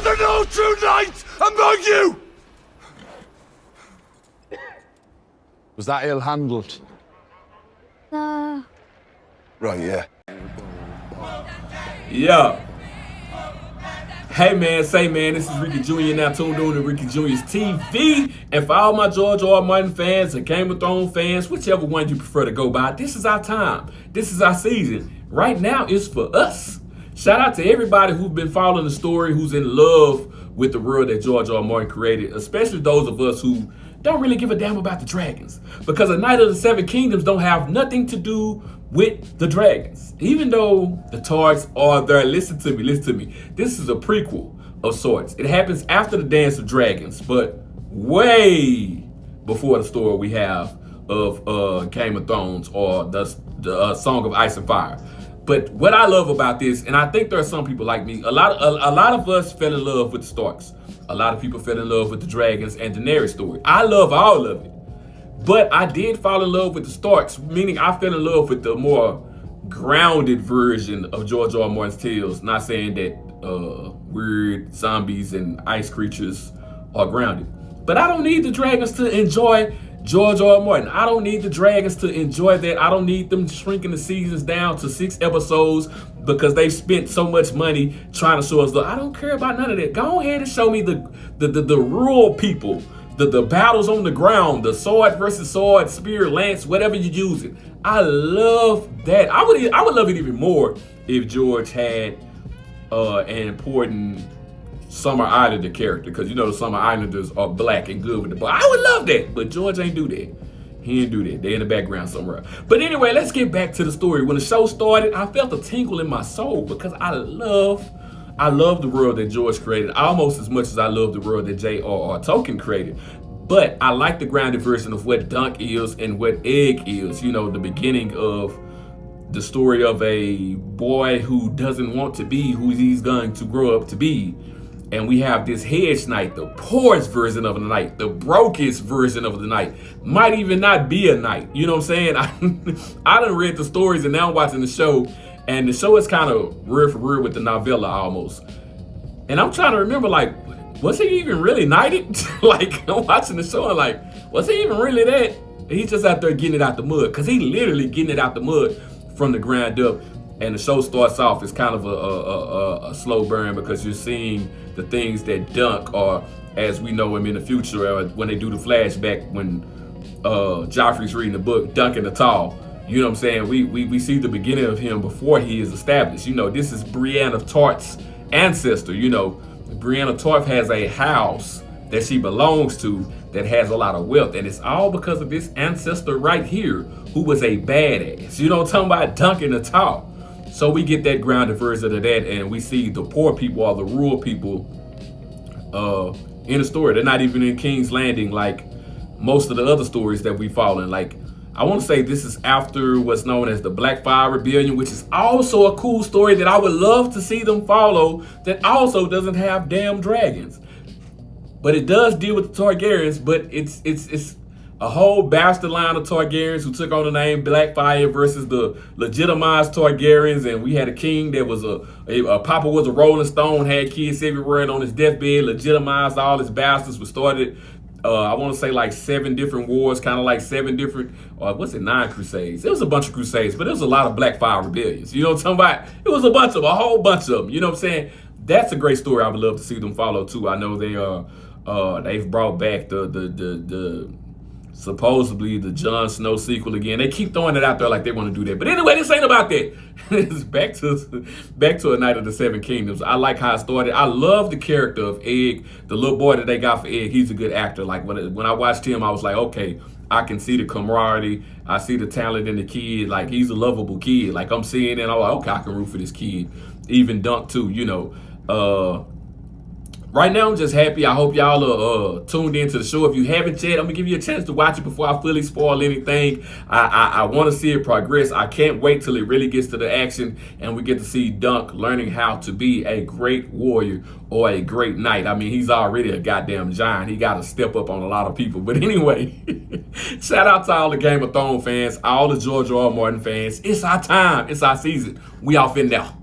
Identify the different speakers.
Speaker 1: there no true knights among you?
Speaker 2: Was that ill-handled?
Speaker 1: Right, yeah.
Speaker 3: Yeah. Hey man, this is Ricky Jr. now tuned on to Ricky Jr.'s TV. And for all my George R. R. Martin fans and Game of Thrones fans, whichever one you prefer to go by, this is our time. This is our season. Right now, it's for us. Shout out to everybody who's been following the story, who's in love with the world that George R. R. Martin created, especially those of us who don't really give a damn about the dragons. Because A Knight of the Seven Kingdoms don't have nothing to do with the dragons. Even though the Targs are there, listen to me. This is a prequel of sorts. It happens after the Dance of Dragons, but way before the story we have of Game of Thrones or the Song of Ice and Fire. But what I love about this, and I think there are some people like me, a lot of us fell in love with the Starks. A lot of people fell in love with the dragons and Daenerys story. I love all of it. But I did fall in love with the Starks, meaning I fell in love with the more grounded version of George R. R. Martin's tales. Not saying that weird zombies and ice creatures are grounded. But I don't need the dragons to enjoy George R. R. Martin. I don't need the dragons to enjoy that. I don't need them shrinking the seasons down to 6 episodes because they've spent so much money trying to show us. I don't care about none of that. Go ahead and show me the rural people. The battles on the ground, the sword versus sword, spear, lance, whatever you're using. I love that. I would love it even more if George had an important Summer Islander character, because you know the Summer Islanders are black and good with the boy. I would love that, but George ain't do that. He didn't do that. They're in the background somewhere. But anyway, let's get back to the story. When the show started, I felt a tingle in my soul because I love the world that George created almost as much as I love the world that J.R.R. Tolkien created. But I like the grounded version of what Dunk is and what Egg is. You know, the beginning of the story of a boy who doesn't want to be who he's going to grow up to be. And we have this hedge knight, the poorest version of the knight, the brokest version of the knight. Might even not be a knight. You know what I'm saying? I done read the stories and now I'm watching the show. And the show is kind of word for word with the novella almost. And I'm trying to remember, like, was he even really knighted? Like, I'm watching the show and like, was he even really that? He's just out there getting it out the mud. Because he literally getting it out the mud from the ground up. And the show starts off as kind of a slow burn because you're seeing the things that Dunk, or as we know him in the future, when they do the flashback when Joffrey's reading the book, Duncan the Tall. You know what I'm saying? We see the beginning of him before he is established. You know, this is Brienne of Tarth's ancestor. You know, Brienne of Tarth has a house that she belongs to that has a lot of wealth. And it's all because of this ancestor right here who was a badass. You know what I'm talking about? Duncan the Tall. So we get that grounded version of that, and we see the poor people or the rural people in the story. They're not even in King's Landing like most of the other stories that we follow in. Like, I want to say this is after what's known as the Blackfire Rebellion, which is also a cool story that I would love to see them follow that also doesn't have damn dragons. But it does deal with the Targaryens, but it's a whole bastard line of Targaryens who took on the name Blackfire versus the legitimized Targaryens. And we had a king that was a papa was a Rolling Stone, had kids everywhere, and on his deathbed legitimized all his bastards. We started I want to say like 7 different wars, kind of like 7 different, or what's it, 9 crusades. It was a bunch of crusades, but it was a lot of Blackfire rebellions. You know what I'm talking about? It was a whole bunch of them. You know what I'm saying? That's a great story. I would love to see them follow too. I know they've brought back the supposedly the Jon Snow sequel again. They keep throwing it out there like they want to do that. But anyway, this ain't about that. It's back to A Knight of the Seven Kingdoms. I like how it started. I love the character of Egg, the little boy that they got for Egg. He's a good actor. Like when I watched him, I was like, okay, I can see the camaraderie. I see the talent in the kid. Like, he's a lovable kid. Like, I'm seeing it and I'm like, okay, I can root for this kid. Even Dunk too, you know. Right now, I'm just happy. I hope y'all are tuned into the show. If you haven't yet, I'm going to give you a chance to watch it before I fully spoil anything. I want to see it progress. I can't wait till it really gets to the action and we get to see Dunk learning how to be a great warrior or a great knight. I mean, he's already a goddamn giant. He got to step up on a lot of people. But anyway, shout out to all the Game of Thrones fans, all the George R. R. Martin fans. It's our time. It's our season. We off in now.